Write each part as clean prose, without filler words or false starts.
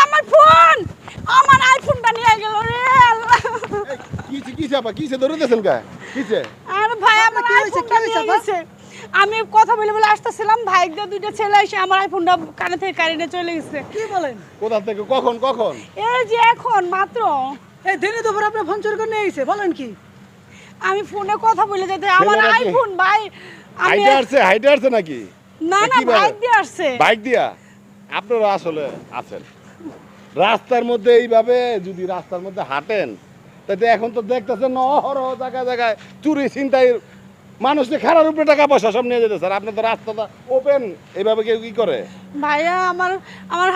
আমার ফোন, আমার আইফোনটা নিয়ে গেল রে আল্লাহ। কিছে দৌড়াইতেছেন কা? কিছে? আর ভাই আমার আইফোনটা নিয়ে গেছে। আমি কথা বলে বলে আসতেছিলাম, ভাইদের দুইটা ছেলে এসে আমার আইফোনটা কানে থেকে কারিনে চলে গেছে। কি বলেন? কোথা থেকে কখন? এই যে এখন মাত্র। এই দিনে দুপুরে আপনার ফোন চুরি করে নিয়ে গেছে, বলেন কি? আমি ফোনে কথা বলে যেতে আমার ছেলেরা কি আইফোন ভাই আমি হাইটে আসছে নাকি? না না বাইক দিয়ে আসছে। বাইক দিয়া? আপনারা আসলে আছেন রাস্তার মধ্যে, এইভাবে যদি রাস্তার মধ্যে হাঁটেন তাতে এখন তো দেখতেছেন অহরহ জায়গায় জায়গায় চুরি ছিনতাই, মানুষকে খারাপ উপরে টাকা পয়সা সব নিয়ে যেতে স্যার। আপনার তো রাস্তাটা ওপেন, এইভাবে কেউ কি করে? ভাইয়া আমার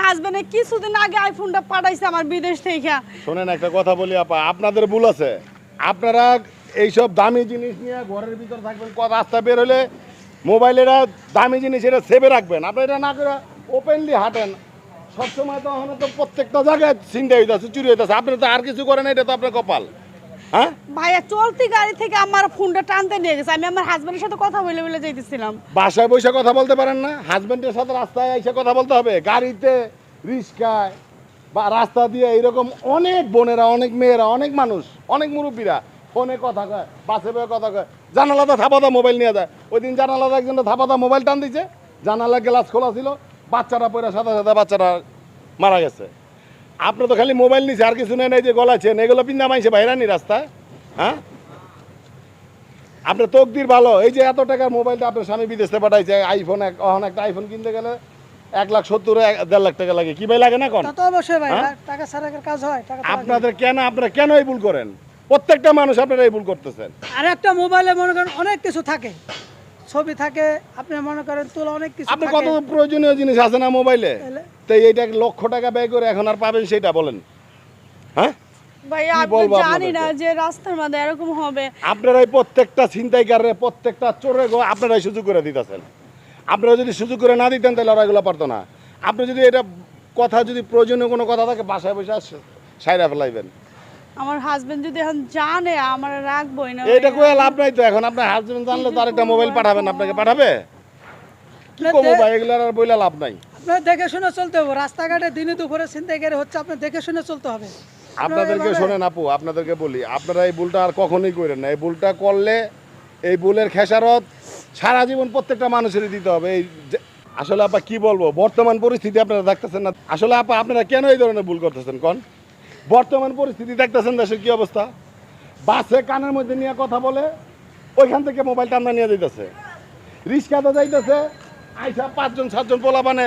হাজবেন্ডে কিছুদিন আগে আইফোনটা পাঠাইছে আমার বিদেশ থেকে। শোনেন একটা কথা বলি আপা, আপনাদের ভুল আছে। আপনারা এইসব দামি জিনিস নিয়ে ঘরের ভিতর থাকবেন, রাস্তা বের হলে মোবাইলের দামি জিনিস এটা সেভে রাখবেন। আপনারা এটা না করে ওপেনলি হাঁটেন। সবসময় তো এখন তো প্রত্যেকটা জায়গায় ছিনতাই হইতেছে, চুরি হইতেছে। আপনি তো আর কিছু করেন, এটা তো আপনার কপাল। হ্যাঁ ভাইয়া চলতি গাড়ি থেকে আমার ফোনটা টানতে নিয়ে গেছে। আমি আমার হাজবেন্ডের সাথে কথা বলে বলে যাইতেছিলাম। বাসায় বসে কথা বলতে পারেন না? হাজবেন্ডের সাথে রাস্তায় এসে কথা বলতে হবে? গাড়িতে, রিক্সায় বা রাস্তা দিয়ে এরকম অনেক বোনেরা, অনেক মেয়েরা, অনেক মানুষ, অনেক মুরব্বীরা ফোনে কথা কয়, বাসে বয়ে কথা কয়, জানালাতে থাপাদা মোবাইল নিয়ে যায়। ওই দিন জানালাতে একজন থাপাদা মোবাইল টান দিচ্ছে, জানালার গ্লাস খোলা ছিল, বাচ্চারা পড়ে সাথে সাথে বাচ্চারা মারা গেছে। আপনি তো খালি মোবাইল নিছে, আর কিছু নেই, যে গলাছেন এগুলো পিন্দা মাইছে বাইরানি রাস্তায়। হ্যাঁ, আপনার তকদির ভালো, এই যে এত টাকার মোবাইলটা আপনার স্বামী বিদেশে পাঠাইছে। আইফোন একটা আইফোন কিনতে গেলে 1,70,000 1.5 লাখ টাকা লাগে। কি ভাই লাগে না? কোন তা তো অবশ্যই ভাই, টাকা ছাড়া কাজ হয়? টাকা তো আপনারা কেন এই ভুল করেন? প্রত্যেকটা মানুষ আপনারা এই ভুল করতেছেন। আর একটা মোবাইলে মনে করেন অনেক কিছু থাকে, ছবি থাকে, আপনি মনে করেন তোলা অনেক কিছু আপনার থাকে। কত প্রয়োজনীয় জিনিস আছে না মোবাইলে? তাহলে? তো এইটা লক্ষ টাকা ব্যয় করে এখন আর পাবেন সেটা বলেন? হ্যাঁ, ভাইয়া কি আমি বলবো জানি না আপনাদেরকে? যে রাস্তার মধ্যে এরকম হবে। আপনারাই প্রত্যেকটা ছিনতাইকাররে, প্রত্যেকটা চোরে আপনারাই সুযোগ করে দিতেছেন। আপনারা যদি সুযোগ করে না দিতেন তাহলে ওরা এগুলো পারতো না। আপনি যদি এটা কথা, যদি প্রয়োজনীয় কোনো কথা থাকে বাসায় বসে সাইরা ফেলাইবেন। আমার হাজবেন্ড যদি এখন জানে আমার রাখবোই না। এটা কয়ে লাভ নাই তো। এখন আপনার হাজবেন্ড জানলে তো আরেকটা মোবাইল পাঠাবেন, আপনাকে পাঠাবে? কি করবো ভাই, এগুলো আর বইলা লাভ নাই। আপনার দেখে শুনে চলতে হবে। রাস্তাঘাটে দিনে দুপুরে ছিনতাইকারী হচ্ছে, আপনার দেখে শুনে চলতে হবে। আপনাদেরকে শোনেন আপু, আপনাদেরকে বলি, আপনারা এই ভুলটা আর কখনোই করেন না। এই ভুলটা করলে এই ভুলের খেসারত সারা জীবন প্রত্যেকটা মানুষেরই দিতে হবে। আসলে আপা কি বলবো, বর্তমান পরিস্থিতি আপনারা দেখতেছেন না। আসলে আপা আপনারা কেন এই ধরনের ভুল করতেছেন কোন? বর্তমান পরিস্থিতি দেখতেছেন দেশের কি অবস্থা। বাসে কানের মধ্যে নিয়ে কথা বলে, ওইখান থেকে মোবাইলটা আমরা নিয়ে দিতেছে। রিক্সাতে যাইতেছে, আইসা 5-7 পোলা মানে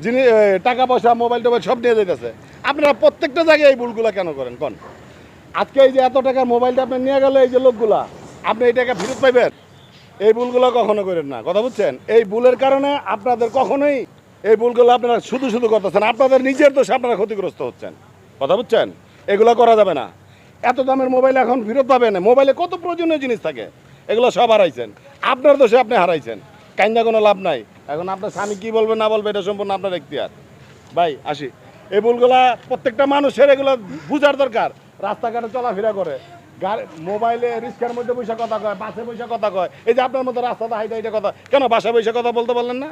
যিনি টাকা পয়সা, মোবাইল টোবাইল সব নিয়ে যাইতেছে। আপনারা প্রত্যেকটা জায়গায় এই ভুলগুলা কেন করেন কোন? আজকে এই যে এত টাকার মোবাইলটা আপনি নিয়ে গেলে, এই যে লোকগুলা, আপনি এই টাকা ফেরত পাইবেন? এই ভুলগুলো কখনো করেন না, কথা বুঝছেন? এই ভুলের কারণে আপনাদের কখনোই এই ভুলগুলো আপনারা শুধু করতেছেন। আপনাদের নিজের দোষে আপনারা ক্ষতিগ্রস্ত হচ্ছেন, কথা বুঝছেন? এগুলো করা যাবে না। এত দামের মোবাইল এখন ফেরত পাবেন না। মোবাইলে কত প্রয়োজনীয় জিনিস থাকে, এগুলো সব হারাইছেন। আপনার দোষে আপনি হারাইছেন, কাইন্দা কোনো লাভ নাই। এখন আপনার স্বামী কি বলবে না বলবে এটা সম্পূর্ণ আপনার এখতিয়ার। ভাই আসি, এই ভুলগুলা প্রত্যেকটা মানুষের এগুলো বুঝার দরকার। রাস্তাঘাটে চলাফেরা করে, মোবাইলে রিক্সার মধ্যে বসে কথা কয়, বাসে বসে কথা কয়। এই যে আপনার মতো রাস্তাতে হাইটা কথা কেন বাসা বসে কথা বলতে পারলেন না?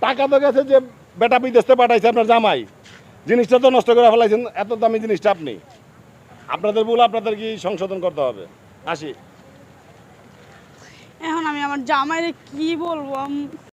টাকা তো গেছে যে বেটা বিদেশে পাঠাইছে আপনার জামাই, জিনিসটা তো নষ্ট করে ফেলাইছেন, এত দামি জিনিসটা আপনি। আপনাদের ভুল আপনাদের কি সংশোধন করতে হবে। আসি। এখন আমি আমার জামাইরে কি বলবো?